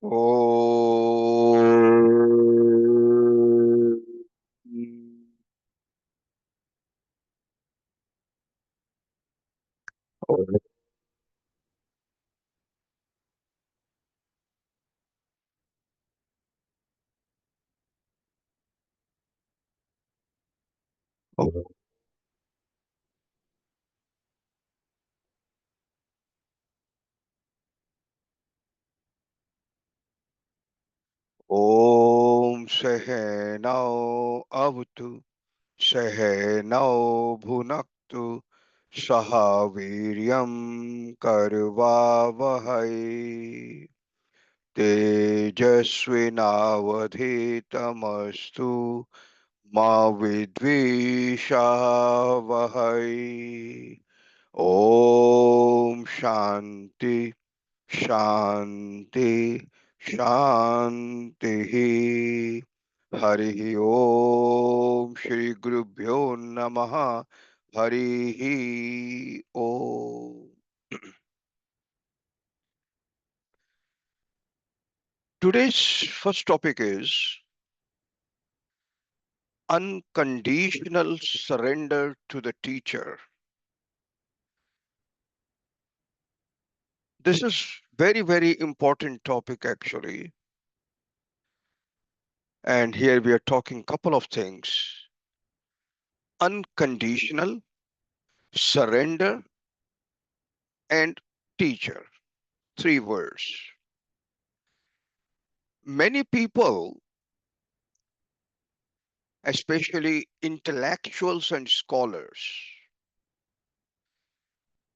Om. Om Sahanao Avatu Sahanao Bhunaktu Sahaviryam Karvavahai Tejasvinavadhitamastu Ma Vidvishavahai. Om Shanti Shanti Shanti. Hari Om Shri Gurubhyo Namaha. Hari Om. Today's first topic is unconditional surrender to the teacher. This is very important topic actually. And here we are talking couple of things. Unconditional surrender and teacher. Three words. Many people, especially intellectuals and scholars,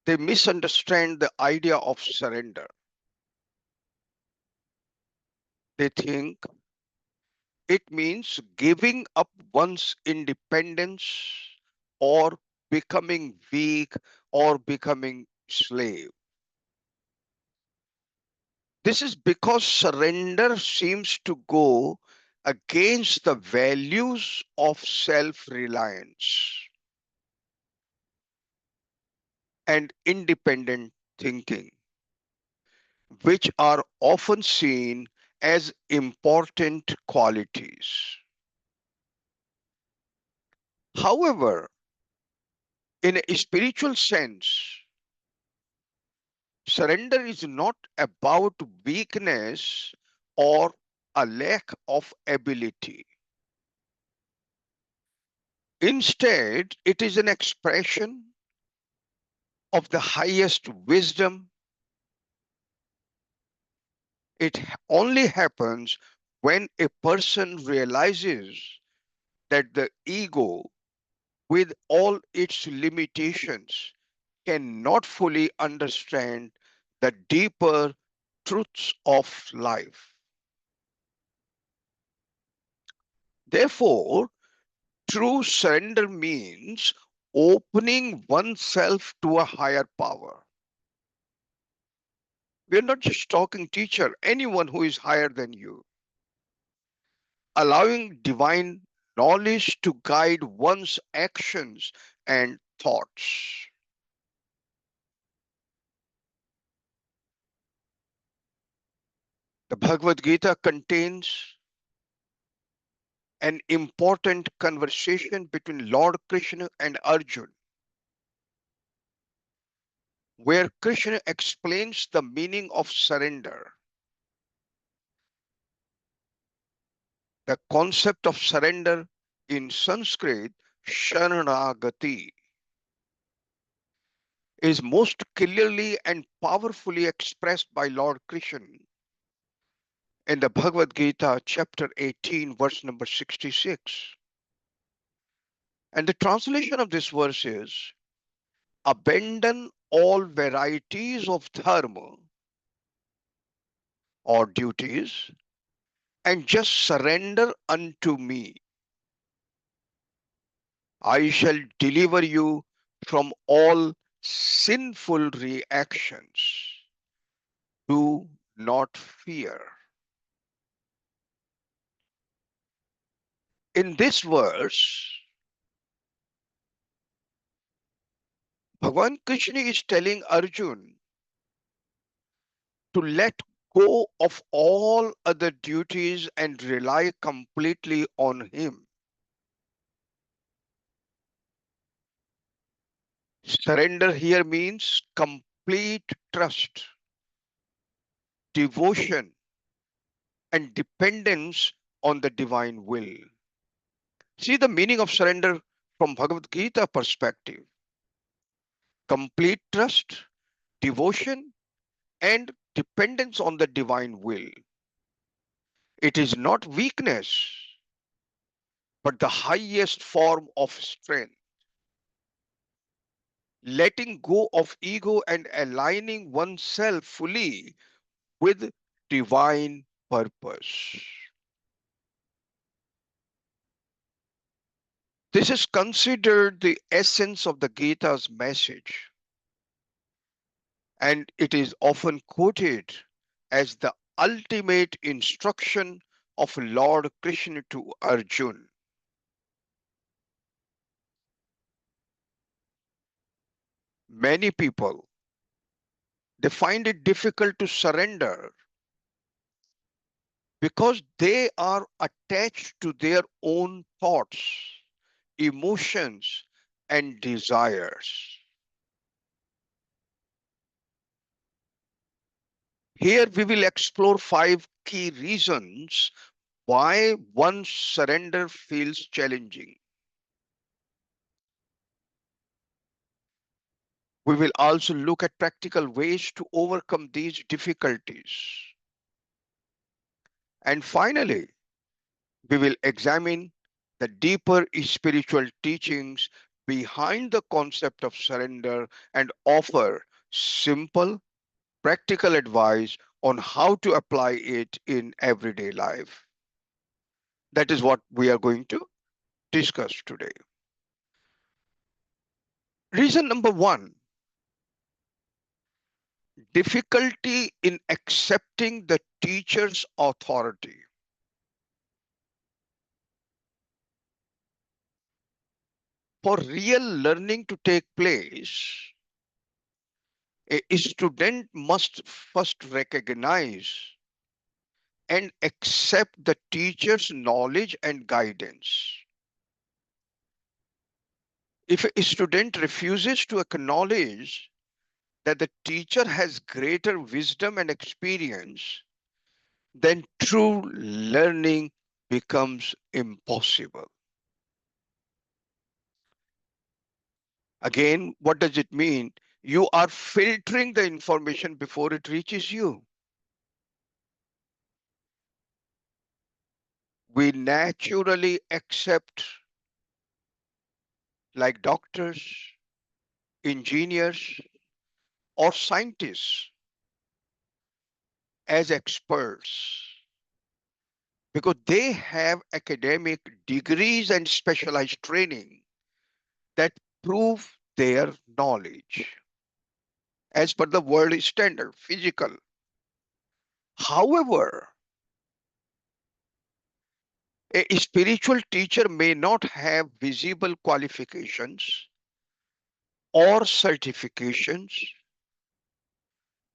they misunderstand the idea of surrender. They think it means giving up one's independence or becoming weak or becoming slave. This is because surrender seems to go against the values of self-reliance and independent thinking, which are often seen as important qualities. However, in a spiritual sense, surrender is not about weakness or a lack of ability. Instead, it is an expression of the highest wisdom. It only happens when a person realizes that the ego, with all its limitations, cannot fully understand the deeper truths of life. Therefore, true surrender means opening oneself to a higher power. We're not just talking teacher, anyone who is higher than you. Allowing divine knowledge to guide one's actions and thoughts. The Bhagavad Gītā contains an important conversation between Lord Krishna and Arjuna, where Krishna explains the meaning of surrender. The concept of surrender in Sanskrit, Sharanagati, is most clearly and powerfully expressed by Lord Krishna in the Bhagavad Gītā, chapter 18, verse number 66. And the translation of this verse is, abandon all varieties of dharma or duties and just surrender unto me. I shall deliver you from all sinful reactions. Do not fear. In this verse, Bhagavan Krishna is telling Arjun to let go of all other duties and rely completely on Him. Surrender here means complete trust, devotion, and dependence on the divine will. See the meaning of surrender from Bhagavad Gita perspective. Complete trust, devotion, and dependence on the divine will. It is not weakness, but the highest form of strength. Letting go of ego and aligning oneself fully with divine purpose. This is considered the essence of the Gita's message, and it is often quoted as the ultimate instruction of Lord Krishna to Arjuna. Many people, they find it difficult to surrender because they are attached to their own thoughts, emotions, and desires. Here we will explore 5 key reasons why one surrender feels challenging. We will also look at practical ways to overcome these difficulties. And finally, we will examine the deeper spiritual teachings behind the concept of surrender and offer simple, practical advice on how to apply it in everyday life. That is what we are going to discuss today. Reason number 1, difficulty in accepting the teacher's authority. For real learning to take place, a student must first recognize and accept the teacher's knowledge and guidance. If a student refuses to acknowledge that the teacher has greater wisdom and experience, then true learning becomes impossible. Again, what does it mean? You are filtering the information before it reaches you. We naturally accept, like doctors, engineers, or scientists, as experts because they have academic degrees and specialized training that prove their knowledge as per the world standard, physical. However, a spiritual teacher may not have visible qualifications or certifications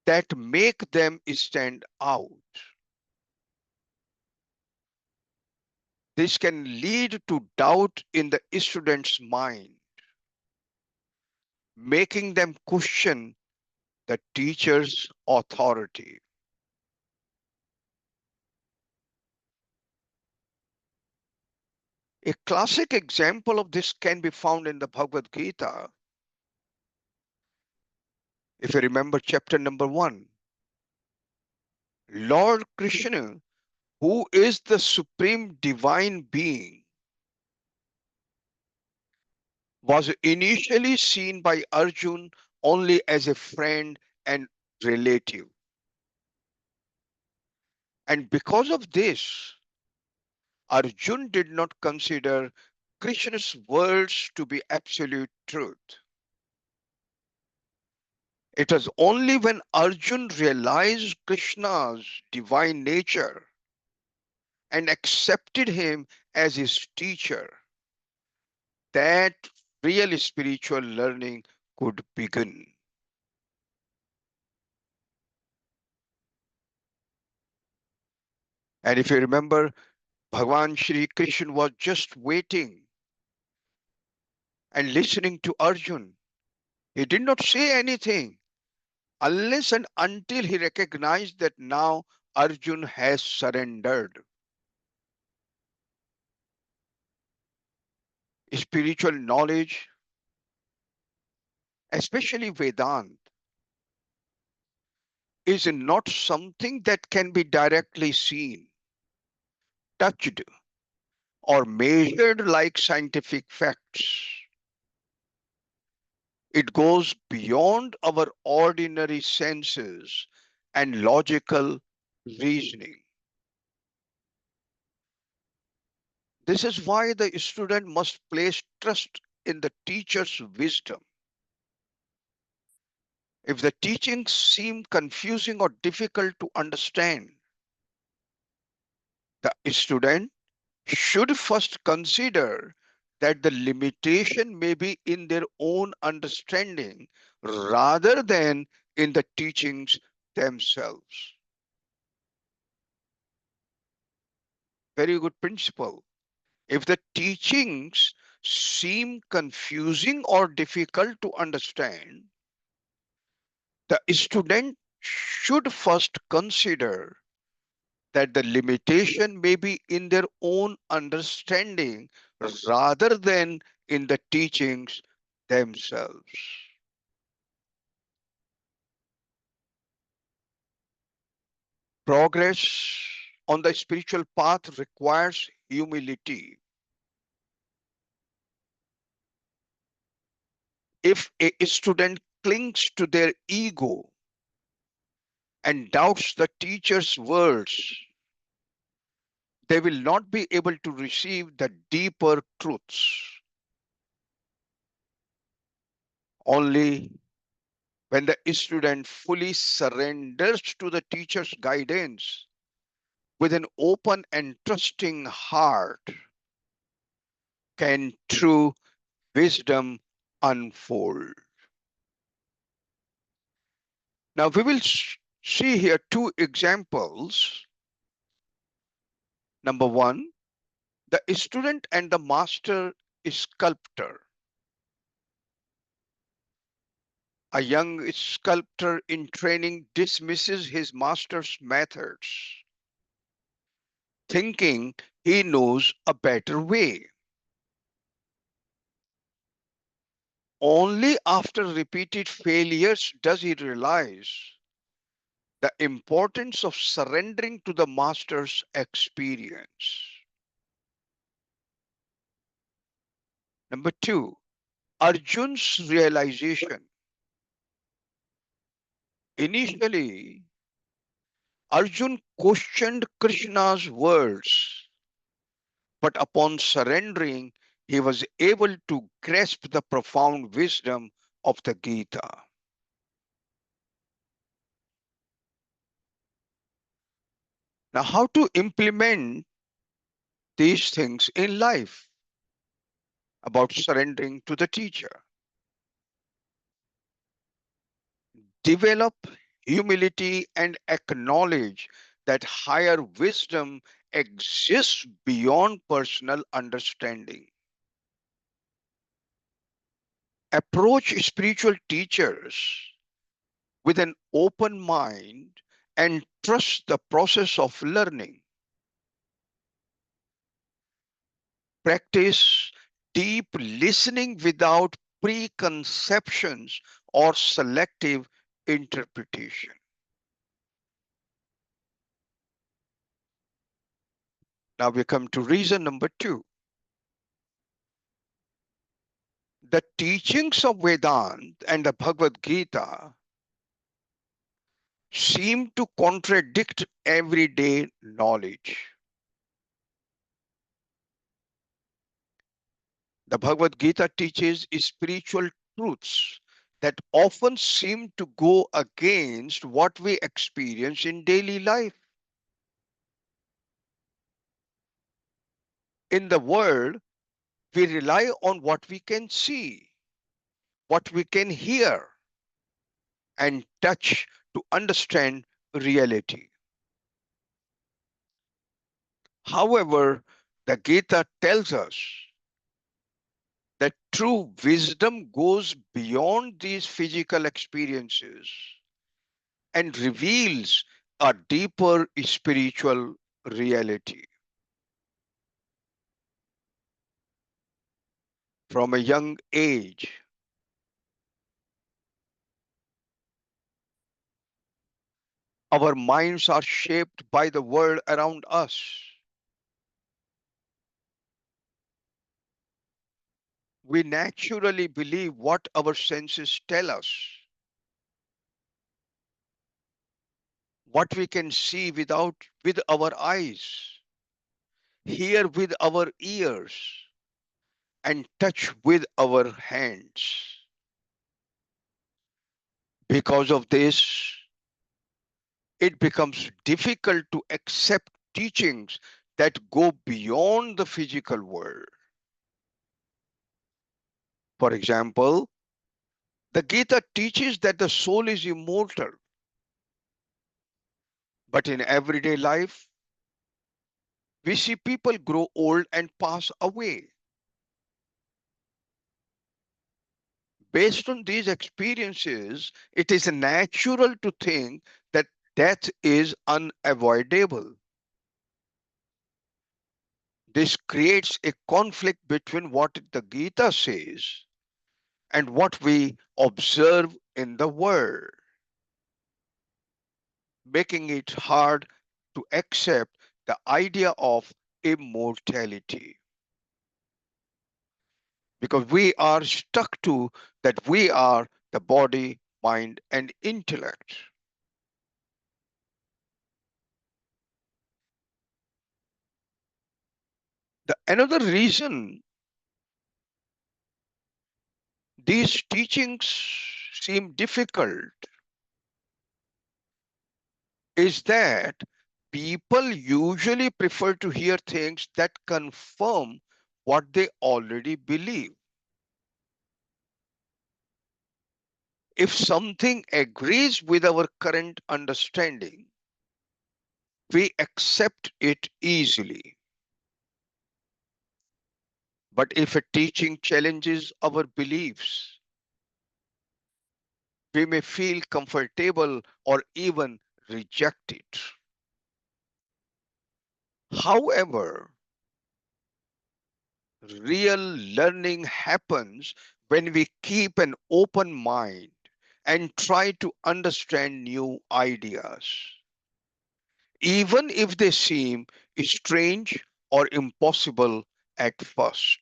that make them stand out. This can lead to doubt in the student's mind, making them question the teacher's authority. A classic example of this can be found in the Bhagavad Gītā. If you remember chapter number 1, Lord Krishna, who is the supreme divine being, was initially seen by Arjun only as a friend and relative. And because of this, Arjun did not consider Krishna's words to be absolute truth. It was only when Arjun realized Krishna's divine nature and accepted him as his teacher that real spiritual learning could begin. And if you remember, Bhagwan Shri Krishna was just waiting and listening to Arjun. He did not say anything unless and until he recognized that now Arjun has surrendered. Spiritual knowledge, especially Vedant, is not something that can be directly seen, touched, or measured like scientific facts. It goes beyond our ordinary senses and logical reasoning. This is why the student must place trust in the teacher's wisdom. If the teachings seem confusing or difficult to understand, the student should first consider that the limitation may be in their own understanding rather than in the teachings themselves. Very good principle. If the teachings seem confusing or difficult to understand, the student should first consider that the limitation may be in their own understanding rather than in the teachings themselves. Progress on the spiritual path requires humility. If a student clings to their ego and doubts the teacher's words, they will not be able to receive the deeper truths. Only when the student fully surrenders to the teacher's guidance with an open and trusting heart can true wisdom unfold. Now we will see here two examples. Number one, the student and the master sculptor. A young sculptor in training dismisses his master's methods, thinking he knows a better way. Only after repeated failures does he realize the importance of surrendering to the master's experience. Number two, Arjun's realization. Initially, Arjun questioned Krishna's words, but upon surrendering, he was able to grasp the profound wisdom of the Gita. Now, how to implement these things in life about surrendering to the teacher? Develop humility and acknowledge that higher wisdom exists beyond personal understanding. Approach spiritual teachers with an open mind and trust the process of learning. Practice deep listening without preconceptions or selective interpretation. Now we come to reason number two. The teachings of Vedanta and the Bhagavad Gita seem to contradict everyday knowledge. The Bhagavad Gita teaches spiritual truths that often seem to go against what we experience in daily life. In the world, we rely on what we can see, what we can hear, and touch to understand reality. However, the Gita tells us that true wisdom goes beyond these physical experiences and reveals a deeper spiritual reality. From a young age, our minds are shaped by the world around us. We naturally believe what our senses tell us, what we can see with our eyes, hear with our ears, and touch with our hands. Because of this, it becomes difficult to accept teachings that go beyond the physical world. For example, the Gita teaches that the soul is immortal, but in everyday life, we see people grow old and pass away. Based on these experiences, it is natural to think that death is unavoidable. This creates a conflict between what the Gita says and what we observe in the world, making it hard to accept the idea of immortality because we are stuck to that we are the body, mind, and intellect. Another reason these teachings seem difficult is that people usually prefer to hear things that confirm what they already believe. If something agrees with our current understanding, we accept it easily. But if a teaching challenges our beliefs, we may feel comfortable or even reject it. However, real learning happens when we keep an open mind and try to understand new ideas, even if they seem strange or impossible at first.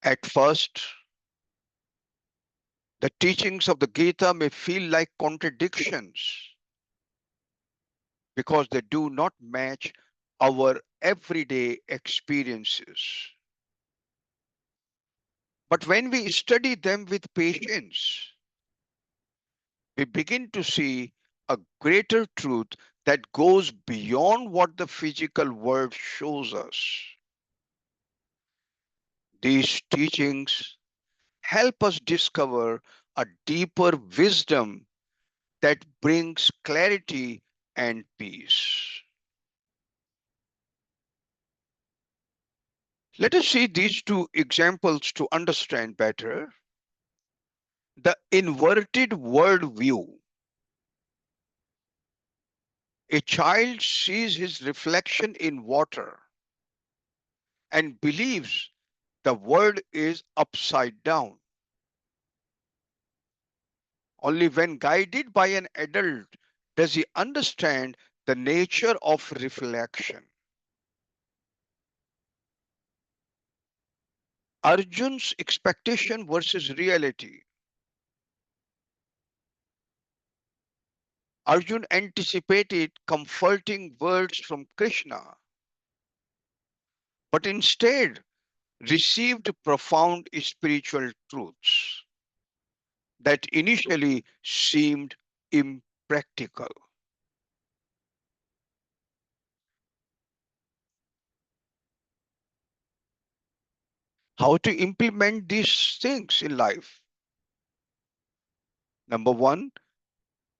At first, the teachings of the Gita may feel like contradictions because they do not match our everyday experiences. But when we study them with patience, we begin to see a greater truth that goes beyond what the physical world shows us. These teachings help us discover a deeper wisdom that brings clarity and peace. Let us see these two examples to understand better. The inverted worldview. A child sees his reflection in water and believes the world is upside down. Only when guided by an adult does he understand the nature of reflection. Arjun's expectation versus reality. Arjun anticipated comforting words from Krishna, but instead received profound spiritual truths that initially seemed impractical. How to implement these things in life? Number one,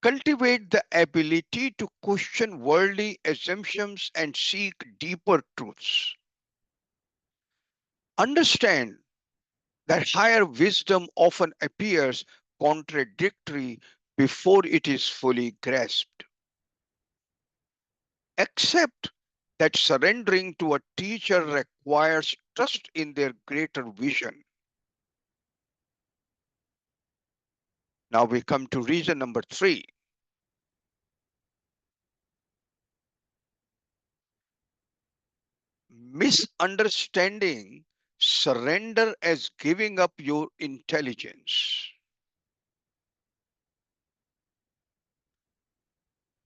Cultivate the ability to question worldly assumptions and seek deeper truths. Understand that higher wisdom often appears contradictory before it is fully grasped. Accept that surrendering to a teacher requires trust in their greater vision. Now we come to reason number 3. Misunderstanding surrender as giving up your intelligence.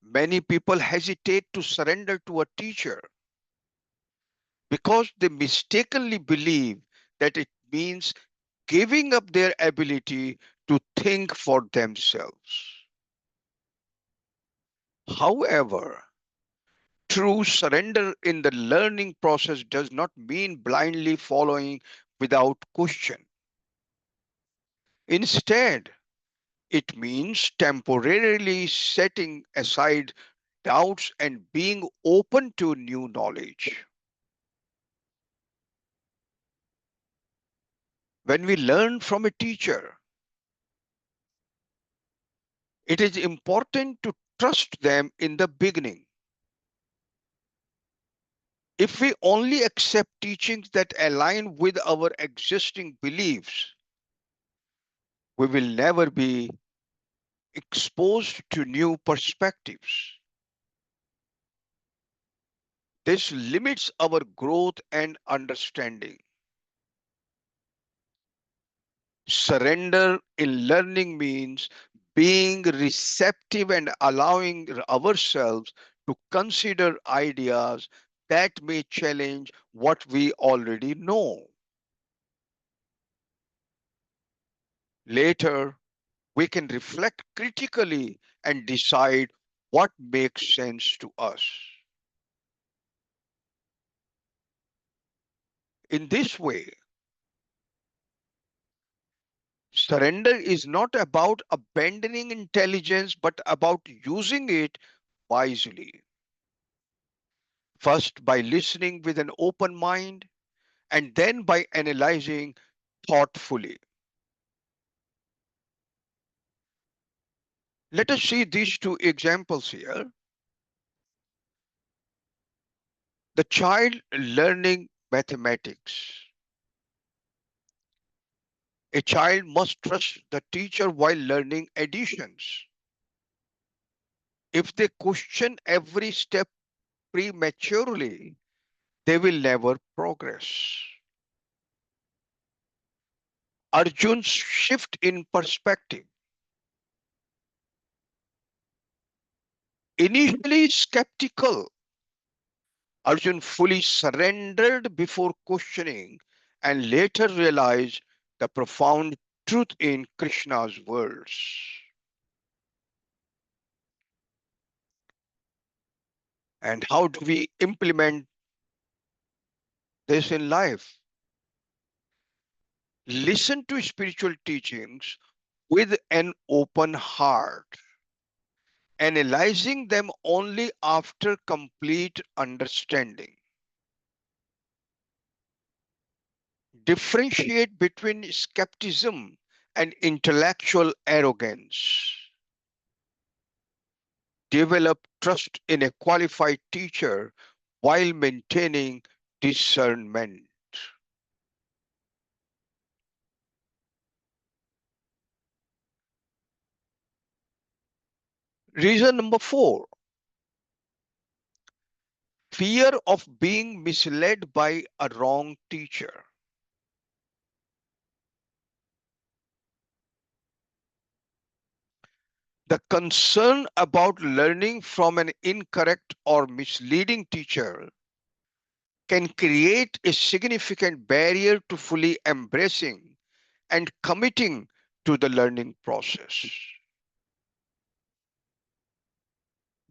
Many people hesitate to surrender to a teacher because they mistakenly believe that it means giving up their ability to think for themselves. However, true surrender in the learning process does not mean blindly following without question. Instead, it means temporarily setting aside doubts and being open to new knowledge. When we learn from a teacher, it is important to trust them in the beginning. If we only accept teachings that align with our existing beliefs, we will never be exposed to new perspectives. This limits our growth and understanding. Surrender in learning means being receptive and allowing ourselves to consider ideas that may challenge what we already know. Later, we can reflect critically and decide what makes sense to us. In this way, surrender is not about abandoning intelligence, but about using it wisely. First, by listening with an open mind, and then by analyzing thoughtfully. Let us see these two examples here. The child learning mathematics. A child must trust the teacher while learning additions. If they question every step prematurely, they will never progress. Arjun's shift in perspective. Initially skeptical, Arjun fully surrendered before questioning and later realized the profound truth in Krishna's words. And how do we implement this in life? Listen to spiritual teachings with an open heart, analyzing them only after complete understanding. Differentiate between skepticism and intellectual arrogance. Develop trust in a qualified teacher while maintaining discernment. Reason number 4, fear of being misled by a wrong teacher. The concern about learning from an incorrect or misleading teacher can create a significant barrier to fully embracing and committing to the learning process.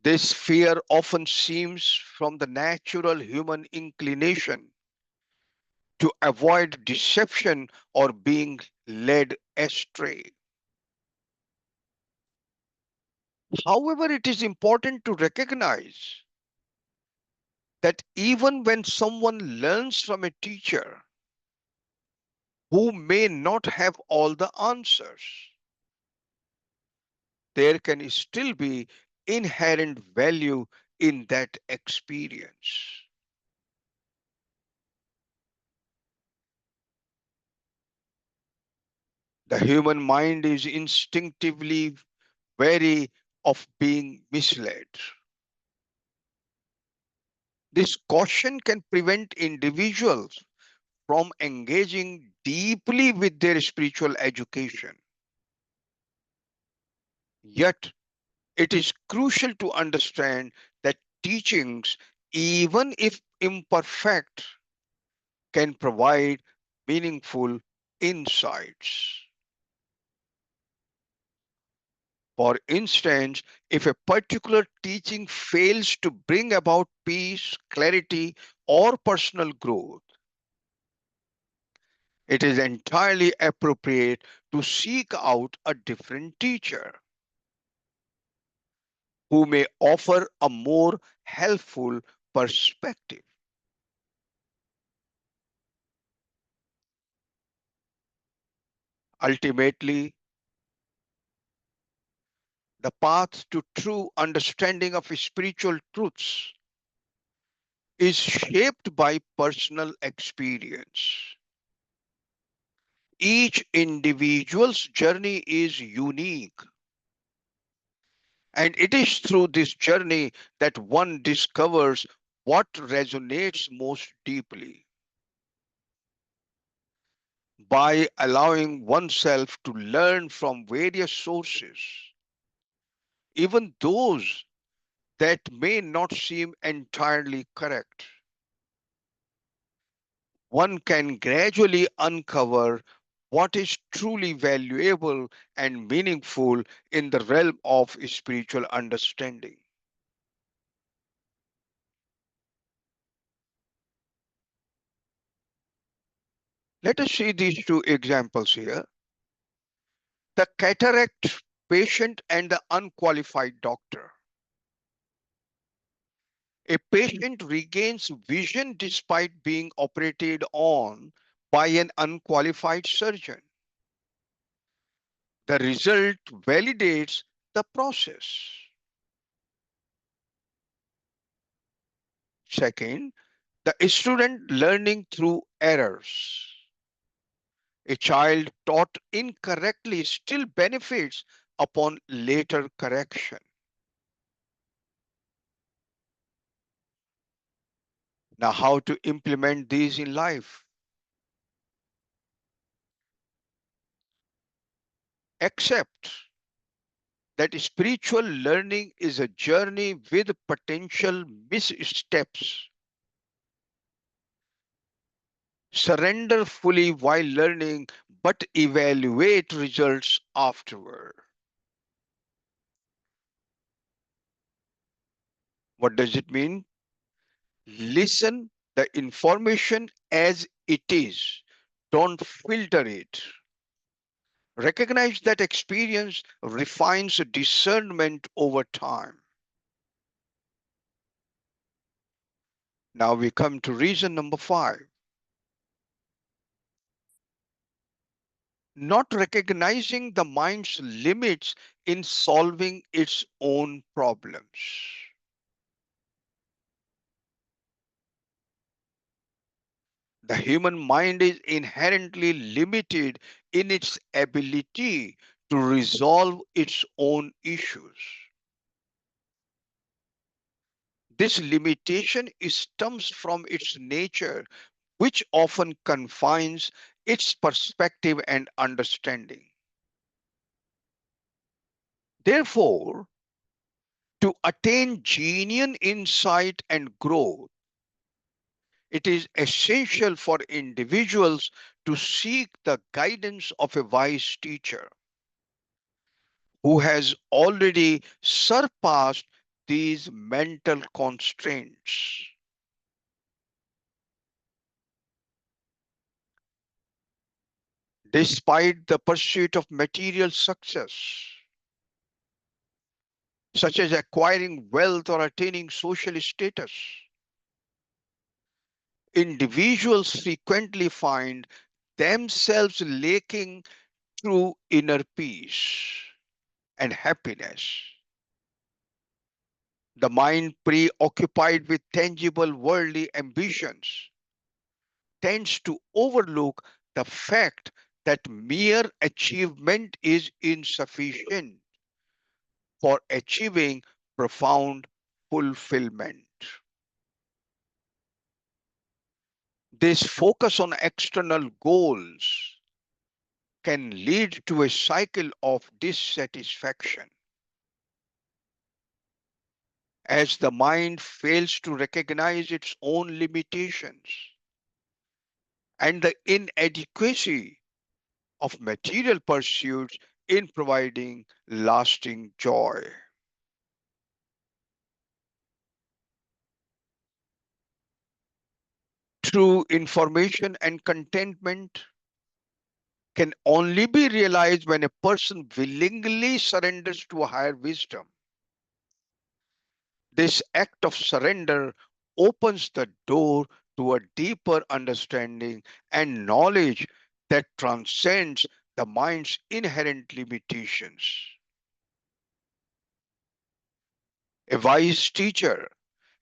This fear often stems from the natural human inclination to avoid deception or being led astray. However, it is important to recognize that even when someone learns from a teacher who may not have all the answers, there can still be inherent value in that experience. The human mind is instinctively wary of being misled. This caution can prevent individuals from engaging deeply with their spiritual education. Yet, it is crucial to understand that teachings, even if imperfect, can provide meaningful insights. For instance, if a particular teaching fails to bring about peace, clarity, or personal growth, it is entirely appropriate to seek out a different teacher who may offer a more helpful perspective. Ultimately, the path to true understanding of spiritual truths is shaped by personal experience. Each individual's journey is unique, and it is through this journey that one discovers what resonates most deeply. By allowing oneself to learn from various sources, even those that may not seem entirely correct, one can gradually uncover what is truly valuable and meaningful in the realm of spiritual understanding. Let us see these two examples here: the cataract patient and the unqualified doctor. A patient regains vision despite being operated on by an unqualified surgeon. The result validates the process. Second, the student learning through errors. A child taught incorrectly still benefits upon later correction. Now, how to implement these in life? Accept that spiritual learning is a journey with potential missteps. Surrender fully while learning, but evaluate results afterward. What does it mean? Listen the information as it is. Don't filter it. Recognize that experience refines discernment over time. Now we come to reason number 5. Not recognizing the mind's limits in solving its own problems. The human mind is inherently limited in its ability to resolve its own issues. This limitation stems from its nature, which often confines its perspective and understanding. Therefore, to attain genuine insight and growth, it is essential for individuals to seek the guidance of a wise teacher who has already surpassed these mental constraints. Despite the pursuit of material success, such as acquiring wealth or attaining social status. Individuals frequently find themselves lacking true inner peace and happiness. The mind, preoccupied with tangible worldly ambitions, tends to overlook the fact that mere achievement is insufficient for achieving profound fulfillment. This focus on external goals can lead to a cycle of dissatisfaction as the mind fails to recognize its own limitations and the inadequacy of material pursuits in providing lasting joy. True information and contentment can only be realized when a person willingly surrenders to a higher wisdom. This act of surrender opens the door to a deeper understanding and knowledge that transcends the mind's inherent limitations. A wise teacher,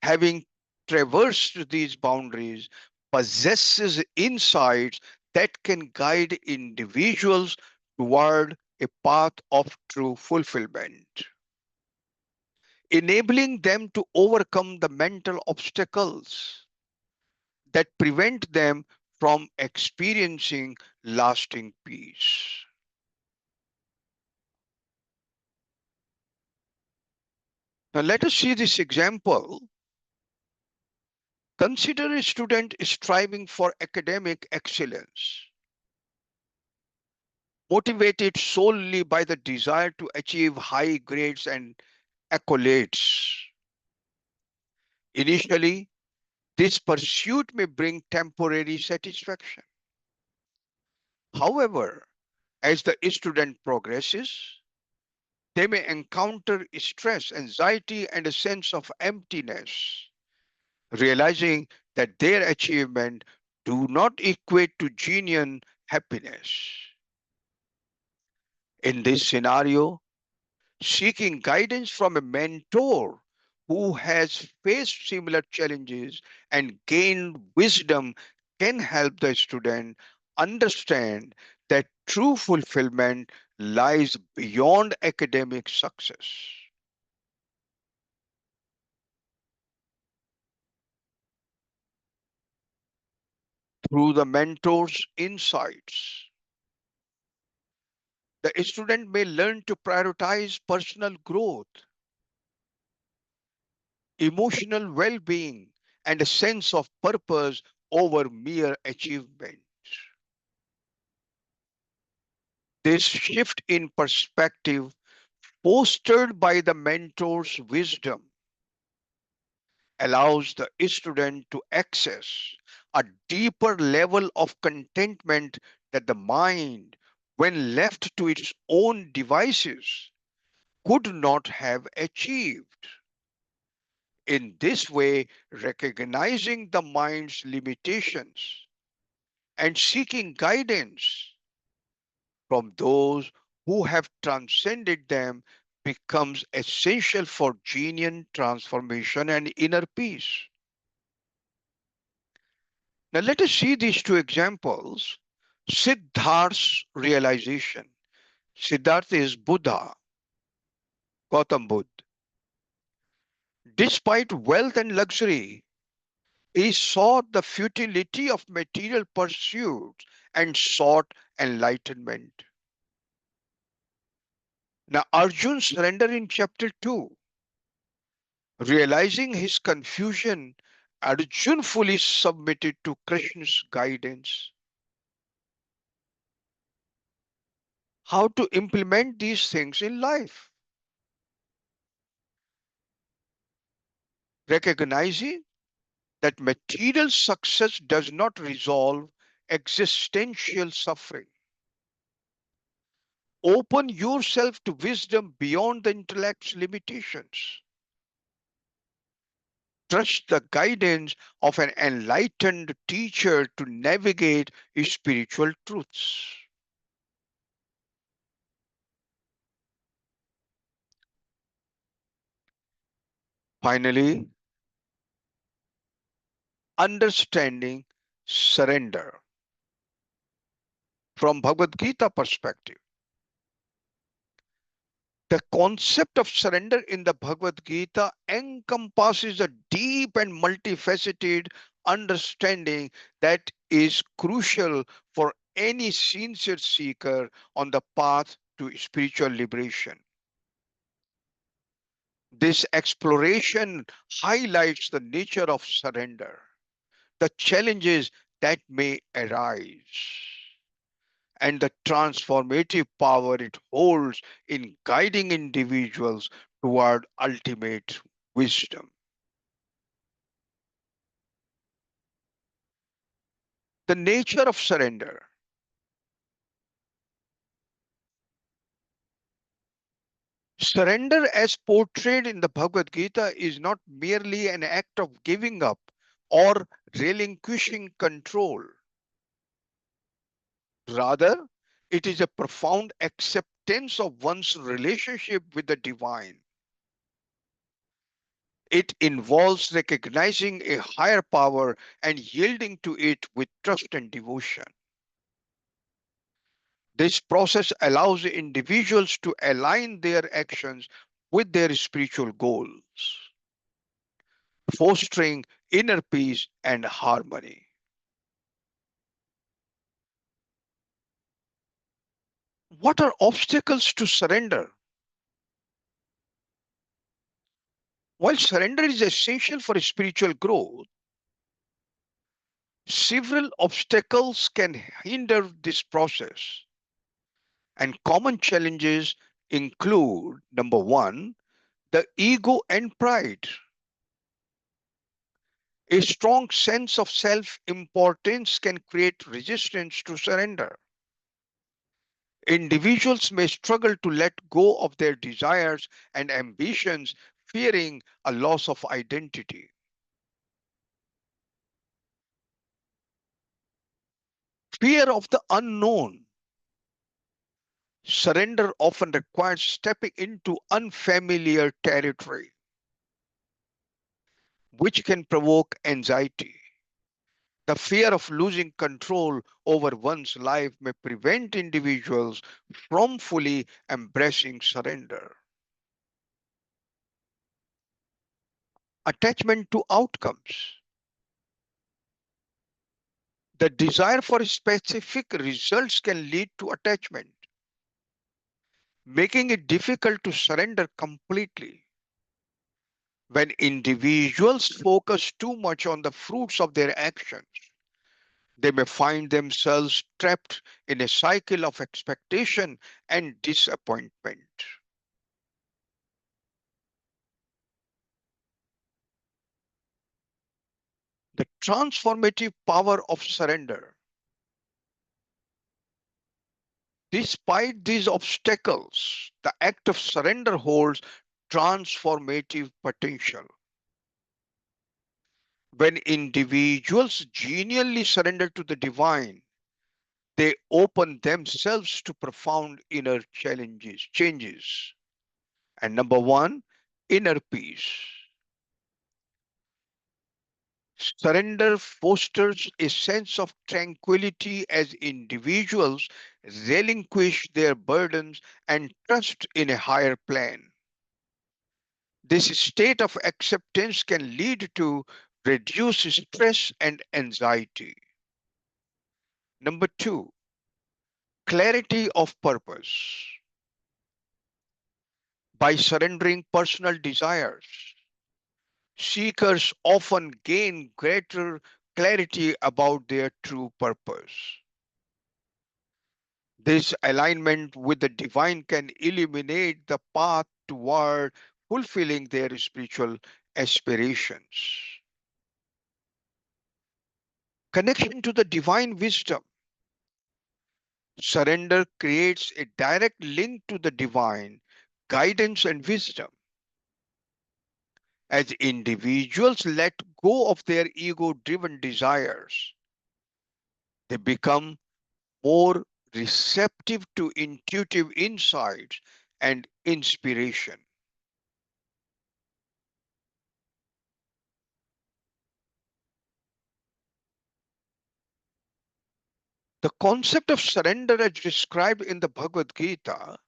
having traversed these boundaries, possesses insights that can guide individuals toward a path of true fulfillment, enabling them to overcome the mental obstacles that prevent them from experiencing lasting peace. Now, let us see this example. Consider a student striving for academic excellence, motivated solely by the desire to achieve high grades and accolades. Initially, this pursuit may bring temporary satisfaction. However, as the student progresses, they may encounter stress, anxiety, and a sense of emptiness, realizing that their achievement do not equate to genuine happiness. In this scenario, seeking guidance from a mentor who has faced similar challenges and gained wisdom can help the student understand that true fulfillment lies beyond academic success. Through the mentor's insights, the student may learn to prioritize personal growth, emotional well being, and a sense of purpose over mere achievement. This shift in perspective, fostered by the mentor's wisdom, allows the student to access a deeper level of contentment that the mind, when left to its own devices, could not have achieved. In this way, recognizing the mind's limitations and seeking guidance from those who have transcended them becomes essential for genuine transformation and inner peace. Now, let us see these two examples. Siddharth's realization. Siddhartha is Buddha, Gautam Buddha. Despite wealth and luxury, he saw the futility of material pursuits and sought enlightenment. Now, Arjun's surrender in chapter 2. Realizing his confusion, Arjun fully submitted to Krishna's guidance. How to implement these things in life? Recognizing that material success does not resolve existential suffering. Open yourself to wisdom beyond the intellect's limitations. Trust the guidance of an enlightened teacher to navigate spiritual truths. Finally, understanding surrender. From Bhagavad Gītā perspective, the concept of surrender in the Bhagavad Gītā encompasses a deep and multifaceted understanding that is crucial for any sincere seeker on the path to spiritual liberation. This exploration highlights the nature of surrender, the challenges that may arise, and the transformative power it holds in guiding individuals toward ultimate wisdom. The nature of surrender. Surrender, as portrayed in the Bhagavad Gita, is not merely an act of giving up or relinquishing control. Rather, it is a profound acceptance of one's relationship with the divine. It involves recognizing a higher power and yielding to it with trust and devotion. This process allows individuals to align their actions with their spiritual goals, fostering inner peace and harmony. What are obstacles to surrender? While surrender is essential for spiritual growth, several obstacles can hinder this process, and common challenges include number one, the ego and pride. A strong sense of self importance can create resistance to surrender. Individuals may struggle to let go of their desires and ambitions, fearing a loss of identity. Fear of the unknown. Surrender often requires stepping into unfamiliar territory, which can provoke anxiety. The fear of losing control over one's life may prevent individuals from fully embracing surrender. Attachment to outcomes. The desire for specific results can lead to attachment, making it difficult to surrender completely. When individuals focus too much on the fruits of their actions, they may find themselves trapped in a cycle of expectation and disappointment. The transformative power of surrender. Despite these obstacles, the act of surrender holds transformative potential. When individuals genuinely surrender to the divine, they open themselves to profound inner changes. And number one, inner peace. Surrender fosters a sense of tranquility as individuals relinquish their burdens and trust in a higher plan. This state of acceptance can lead to reduced stress and anxiety. Number two, clarity of purpose. By surrendering personal desires, seekers often gain greater clarity about their true purpose. This alignment with the divine can illuminate the path toward fulfilling their spiritual aspirations. Connection to the divine wisdom. Surrender creates a direct link to the divine guidance and wisdom. As individuals let go of their ego driven desires, they become more receptive to intuitive insights and inspiration. The concept of surrender, as described in the Bhagavad Gītā,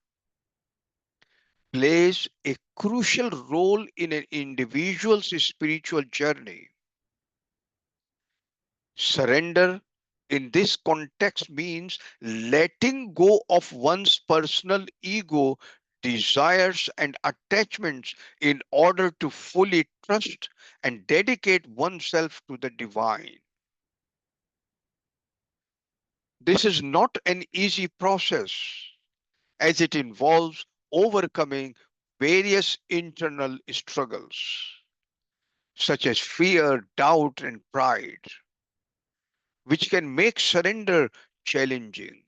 plays a crucial role in an individual's spiritual journey. Surrender in this context means letting go of one's personal ego, desires, and attachments in order to fully trust and dedicate oneself to the divine. This is not an easy process, as it involves overcoming various internal struggles, such as fear, doubt, and pride, which can make surrender challenging.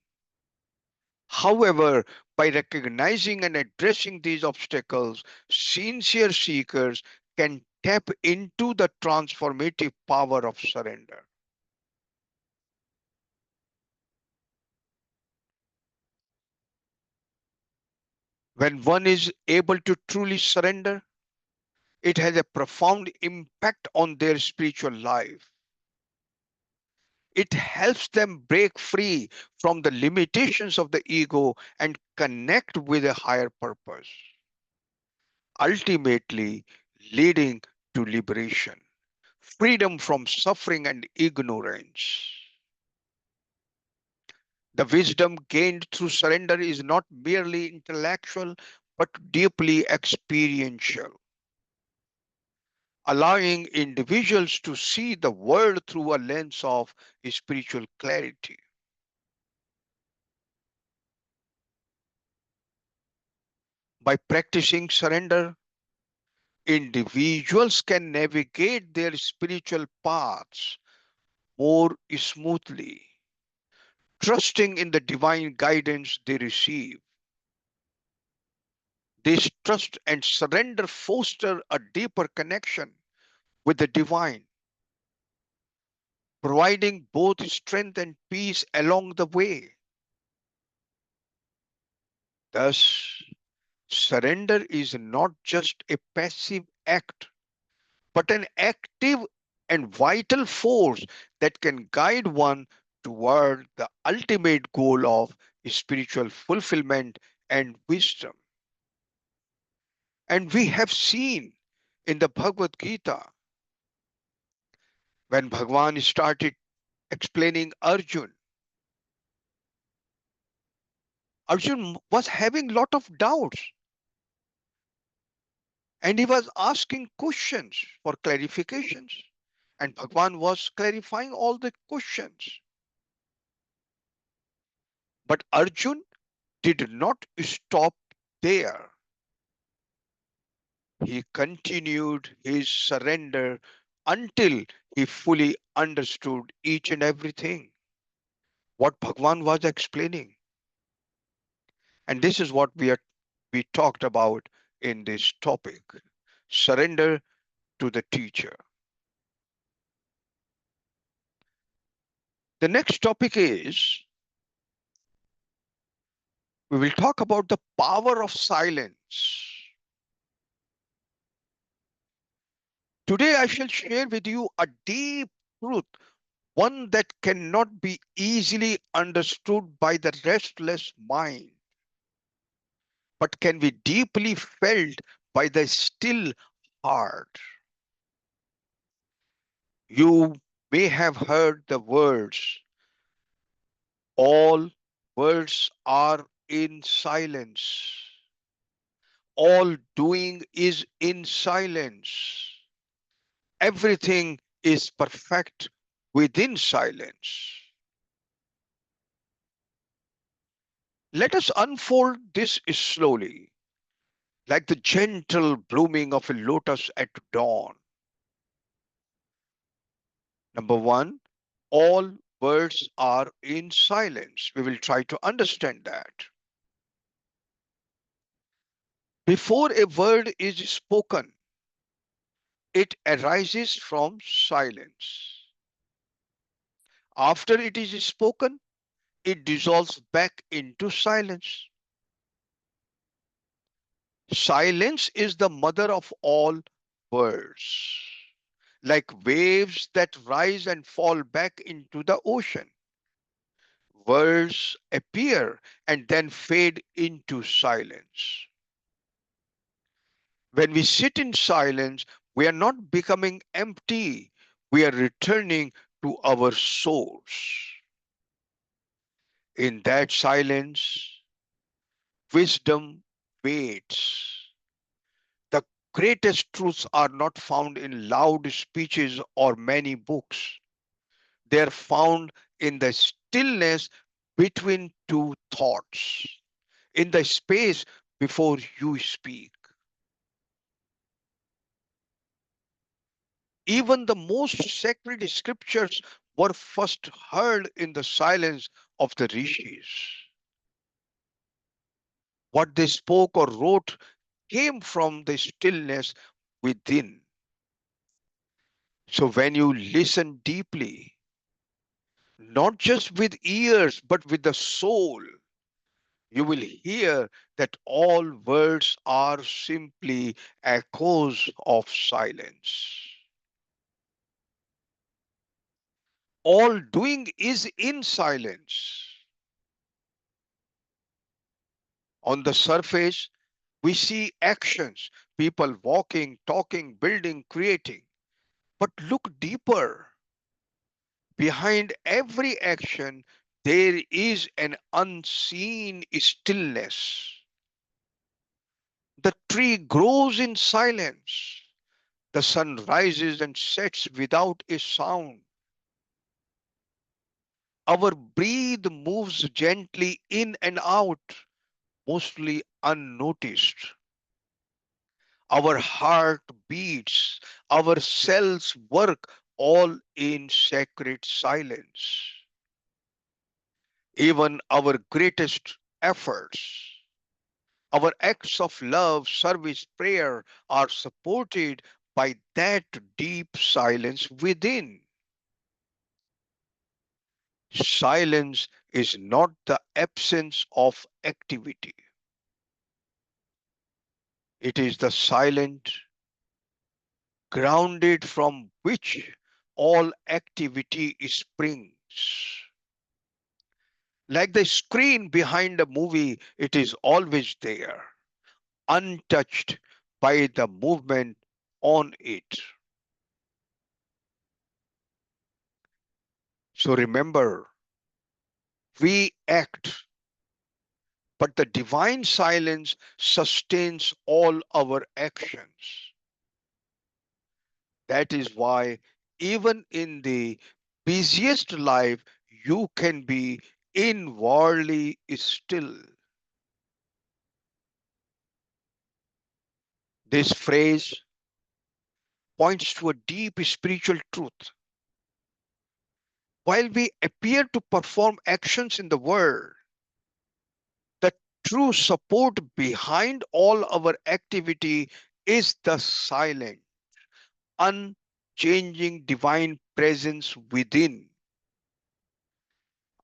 However, by recognizing and addressing these obstacles, sincere seekers can tap into the transformative power of surrender. When one is able to truly surrender, it has a profound impact on their spiritual life. It helps them break free from the limitations of the ego and connect with a higher purpose, ultimately leading to liberation, freedom from suffering and ignorance. The wisdom gained through surrender is not merely intellectual but deeply experiential, allowing individuals to see the world through a lens of spiritual clarity. By practicing surrender, individuals can navigate their spiritual paths more smoothly, trusting in the divine guidance they receive. This trust and surrender foster a deeper connection with the divine, providing both strength and peace along the way. Thus, surrender is not just a passive act, but an active and vital force that can guide one toward the ultimate goal of spiritual fulfillment and wisdom. And we have seen in the Bhagavad Gita, when Bhagavan started explaining Arjun, Arjun was having lot of doubts and he was asking questions for clarifications. And Bhagavan was clarifying all the questions. But Arjun did not stop there. He continued his surrender until he fully understood each and everything what Bhagavan was explaining. And this is what we talked about in this topic. Surrender to the teacher. The next topic is we will talk about the power of silence. Today I shall share with you a deep truth, one that cannot be easily understood by the restless mind, but can be deeply felt by the still heart. You may have heard the words, all words are in silence. All doing is in silence. Everything is perfect within silence. Let us unfold this slowly, like the gentle blooming of a lotus at dawn. Number one, all words are in silence. We will try to understand that. Before a word is spoken, it arises from silence. After it is spoken, it dissolves back into silence. Silence is the mother of all words, like waves that rise and fall back into the ocean. Words appear and then fade into silence. When we sit in silence, we are not becoming empty, we are returning to our source. In that silence, wisdom waits. The greatest truths are not found in loud speeches or many books. They are found in the stillness between two thoughts, in the space before you speak. Even the most sacred scriptures were first heard in the silence of the rishis. What they spoke or wrote came from the stillness within. So when you listen deeply, not just with ears, but with the soul, you will hear that all words are simply echoes of silence. All doing is in silence. On the surface, we see actions, people walking, talking, building, creating. But look deeper. Behind every action, there is an unseen stillness. The tree grows in silence. The sun rises and sets without a sound. Our breath moves gently in and out, mostly unnoticed. Our heart beats, our cells work, all in sacred silence. Even our greatest efforts, our acts of love, service, prayer are supported by that deep silence within. Silence is not the absence of activity. It is the silent, grounded from which all activity springs. Like the screen behind a movie, it is always there, untouched by the movement on it. So remember, we act, but the divine silence sustains all our actions. That is why, even in the busiest life, you can be inwardly still. This phrase points to a deep spiritual truth. While we appear to perform actions in the world, the true support behind all our activity is the silent, unchanging divine presence within.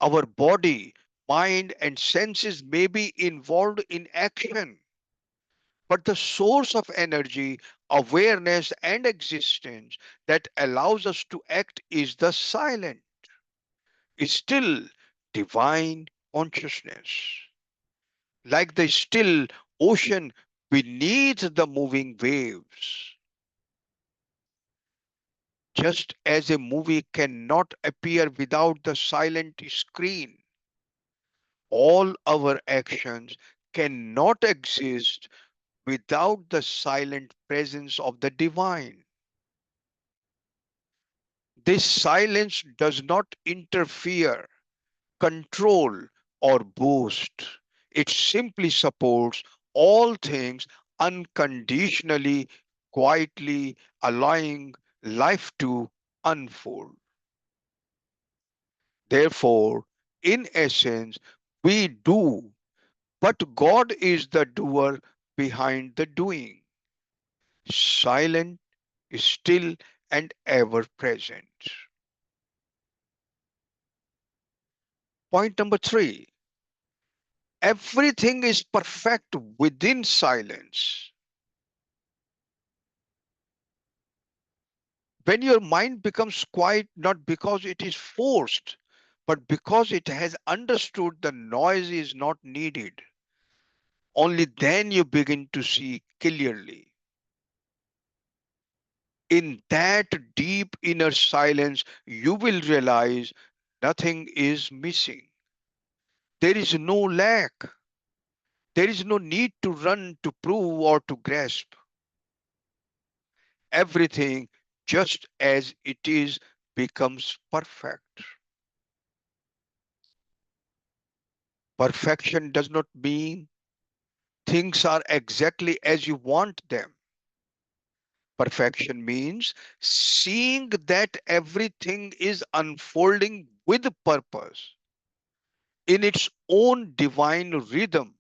Our body, mind, and senses may be involved in action, but the source of energy, awareness, and existence that allows us to act is the silent, still divine consciousness. Like the still ocean beneath the moving waves. Just as a movie cannot appear without the silent screen, all our actions cannot exist without the silent presence of the divine. This silence does not interfere, control, or boast. It simply supports all things unconditionally, quietly, allowing life to unfold. Therefore, in essence, we do, but God is the doer behind the doing, silent, still, and ever present. Point number three, everything is perfect within silence. When your mind becomes quiet, not because it is forced, but because it has understood the noise is not needed, only then you begin to see clearly. In that deep inner silence, you will realize nothing is missing. There is no lack. There is no need to run, to prove, or to grasp. Everything, just as it is, becomes perfect. Perfection does not mean things are exactly as you want them. Perfection means seeing that everything is unfolding with purpose in its own divine rhythm.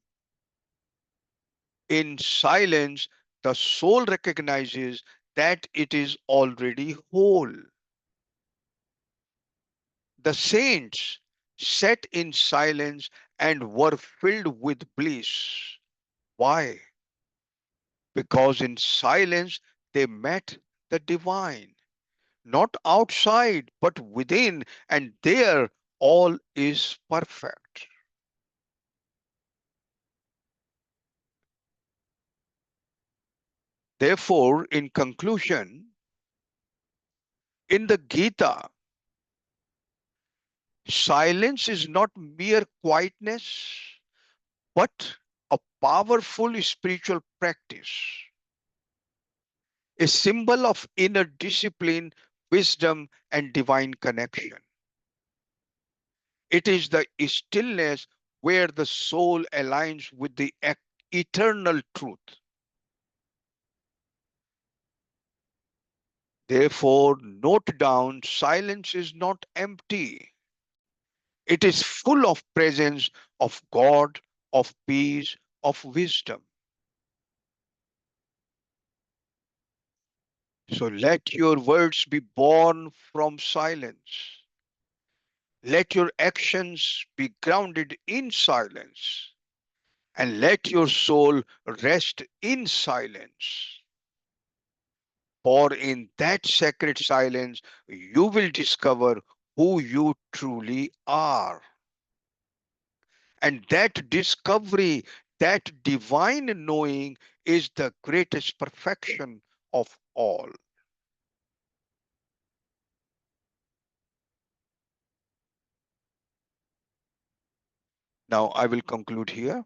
In silence, the soul recognizes that it is already whole. The saints sat in silence and were filled with bliss. Why? Because in silence they met the divine, not outside, but within, and there all is perfect. Therefore, in conclusion, in the Gita, silence is not mere quietness, but a powerful spiritual practice, a symbol of inner discipline, wisdom, and divine connection. It is the stillness where the soul aligns with the eternal truth. Therefore, note down, silence is not empty. It is full of presence of God, of peace, of wisdom. So let your words be born from silence. Let your actions be grounded in silence. And let your soul rest in silence. For in that sacred silence, you will discover who you truly are. And that discovery, that divine knowing, is the greatest perfection of all. Now I will conclude here.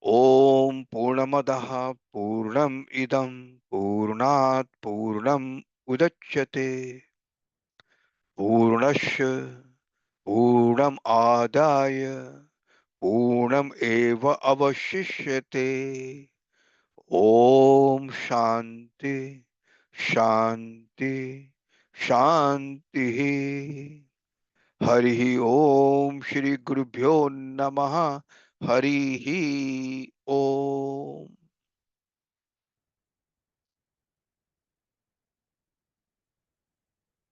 Om Purnamadaha Purnam Idam Purnat Purnam Udachyate Purnasya Purnam Adaya Purnam Eva Avashishyate. Om Shanti Shanti Shanti. Harihi Om Shri Gurubhyo Namaha. Harihi Om.